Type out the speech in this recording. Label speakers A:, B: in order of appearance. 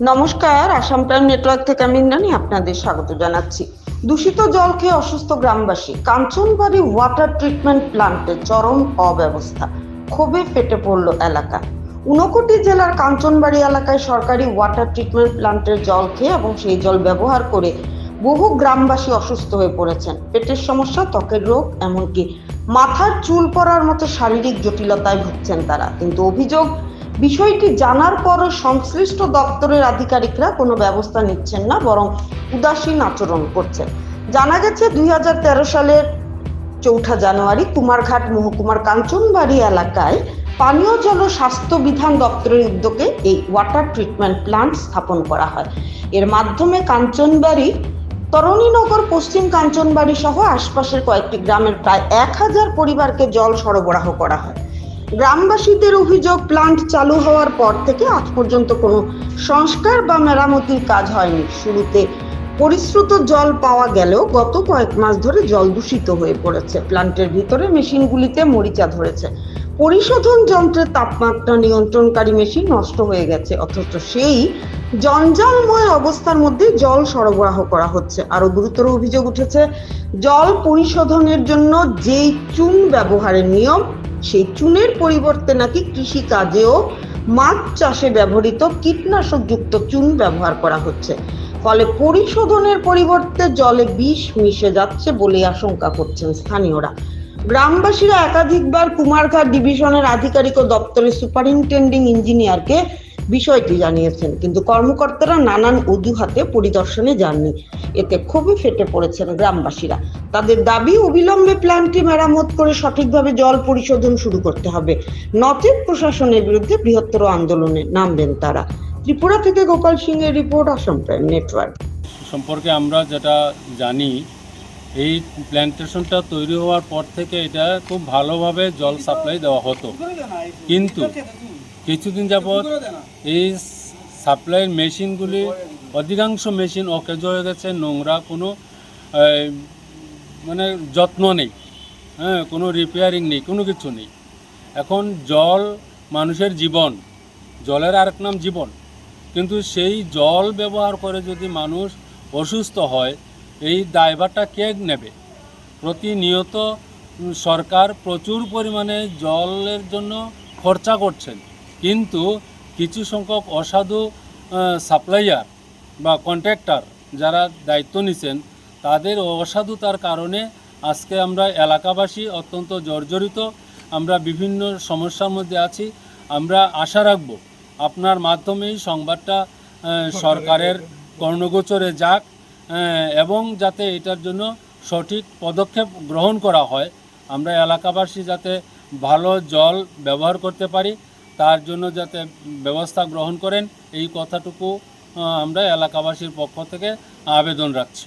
A: নমস্কার, Assam prime network থেকে আমি ইন্দ্রাণী আপনাদের স্বাগত জানাচ্ছি। দূষিত জল খেয়ে অসুস্থ গ্রামবাসী, কাঞ্চনবাড়ি ওয়াটার ট্রিটমেন্ট প্ল্যান্টে চরম অব্যবস্থা, ক্ষোভে ফেটে পড়ল এলাকা। ঊনকোটি জেলার কাঞ্চনবাড়ি এলাকায় সরকারি ওয়াটার ট্রিটমেন্ট প্ল্যান্টের জল খেয়ে এবং সেই জল ব্যবহার করে বহু গ্রামবাসী অসুস্থ হয়ে পড়েছেন। পেটের সমস্যা, ত্বকের রোগ, এমনকি মাথার চুল পড়ার মতো শারীরিক জটিলতায় ভুগছেন তারা। কিন্তু অভিযোগ, বিষয়টি জানার পরও সংশ্লিষ্ট দপ্তরের আধিকারিকরা কোনো ব্যবস্থা নিচ্ছেন না, বরং উদাসীন আচরণ করছেন। জানা গেছে 2013 সালের 4 জানুয়ারি কুমারঘাট মহকুমার কাঞ্চনবাড়ি এলাকায় পানীয় জল ও স্বাস্থ্য বিধান দপ্তরের উদ্যোগে এই ওয়াটার ট্রিটমেন্ট প্ল্যান্ট স্থাপন করা হয়। এর মাধ্যমে কাঞ্চনবাড়ি, তরণীনগর, পশ্চিম কাঞ্চনবাড়ি সহ আশপাশের কয়েকটি গ্রামের প্রায় 1000 পরিবারকে জল সরবরাহ করা হয়। গ্রামবাসীদের অভিযোগ, প্ল্যান্ট চালু হওয়ার পর থেকে আজ পর্যন্ত কোনো সংস্কার বা মেরামতির কাজ হয়নি। শুরুতে পরিশ্রুত জল পাওয়া গেলেও গত কয়েক মাস ধরে জল দূষিত হয়ে পড়েছে। প্ল্যান্টের ভিতরে মেশিনগুলিতে মরিচা ধরেছে, পরিশোধন যন্ত্রের তাপমাত্রা নিয়ন্ত্রণকারী মেশিন নষ্ট হয়ে গেছে, অথচ সেই জঞ্জালময় অবস্থার মধ্যে জল সরবরাহ করা হচ্ছে। আরো গুরুতর অভিযোগ উঠেছে, জল পরিশোধনের জন্য যেই চুন ব্যবহারের নিয়ম, সেই চুনের পরিবর্তে নাকি কৃষি কাজেও মাছ চাষে ব্যবহৃত কীটনাশকযুক্ত চুন ব্যবহার করা হচ্ছে। ফলে পরিশোধনের পরিবর্তে জলে বিষ মিশে যাচ্ছে বলে আশঙ্কা করছেন স্থানীয়রা। গ্রামবাসীরা একাধিকবার কুমারঘাট ডিভিশনের আধিকারিক ও দপ্তরের সুপারিনটেন্ডিং ইঞ্জিনিয়ারকে বিষয়টি জানিয়েছেন, কিন্তু কর্মকর্তারা নানান অজুহাতে পরিদর্শনে যাননি। এতে ক্ষোভে ফেটে পড়েছেন গ্রামবাসীরা। তাদের দাবি, অবিলম্বে প্ল্যান্টটি মেরামত করে সঠিকভাবে জল পরিশোধন শুরু করতে হবে, নচেৎ প্রশাসনের বিরুদ্ধে বৃহত্তর আন্দোলনে নামবেন তারা। ত্রিপুরা থেকে গোপাল সিং এর রিপোর্ট, আসাম প্রাইম নেটওয়ার্ক।
B: সম্পর্কে আমরা যেটা জানি, এই প্ল্যান্টেশনটা তৈরি হওয়ার পর থেকে এটা খুব ভালোভাবে জল সাপ্লাই দেওয়া হতো, কিন্তু কিছুদিন যাবৎ এই সাপ্লাইয়ের মেশিনগুলি, অধিকাংশ মেশিন অকেজ হয়ে গেছে, নোংরা, কোনো মানে যত্ন নেই, কোনো রিপেয়ারিং নেই, কোনো কিছু নেই। এখন জল মানুষের জীবন, জলের আরেক নাম জীবন, কিন্তু সেই জল ব্যবহার করে যদি মানুষ অসুস্থ হয়, এই দায়ভারটা কে নেবে? প্রতিনিয়ত সরকার প্রচুর পরিমাণে জলের জন্য খরচা করছেন, কিন্তু কিছু সংখ্যক অসাধু সাপ্লাইয়ার বা কন্ট্রাক্টর যারা দায়িত্ব নিছেন, তাদের অসাধুতার কারণে আজকে আমরা এলাকাবাসী অত্যন্ত জর্জরিত, আমরা বিভিন্ন সমস্যার মধ্যে আছি। আমরা আশা রাখব আপনার মাধ্যমেই সংবাদটা সরকারের কর্ণগোচরে যাক, এবং যাতে এটার জন্য সঠিক পদক্ষেপ গ্রহণ করা হয়। আমরা এলাকাবাসী যাতে ভালো জল ব্যবহার করতে পারি, তার জন্য যাতে ব্যবস্থা গ্রহণ করেন, এই কথাটুকু আমরা এলাকাবাসীর পক্ষ থেকে আবেদন রাখছি।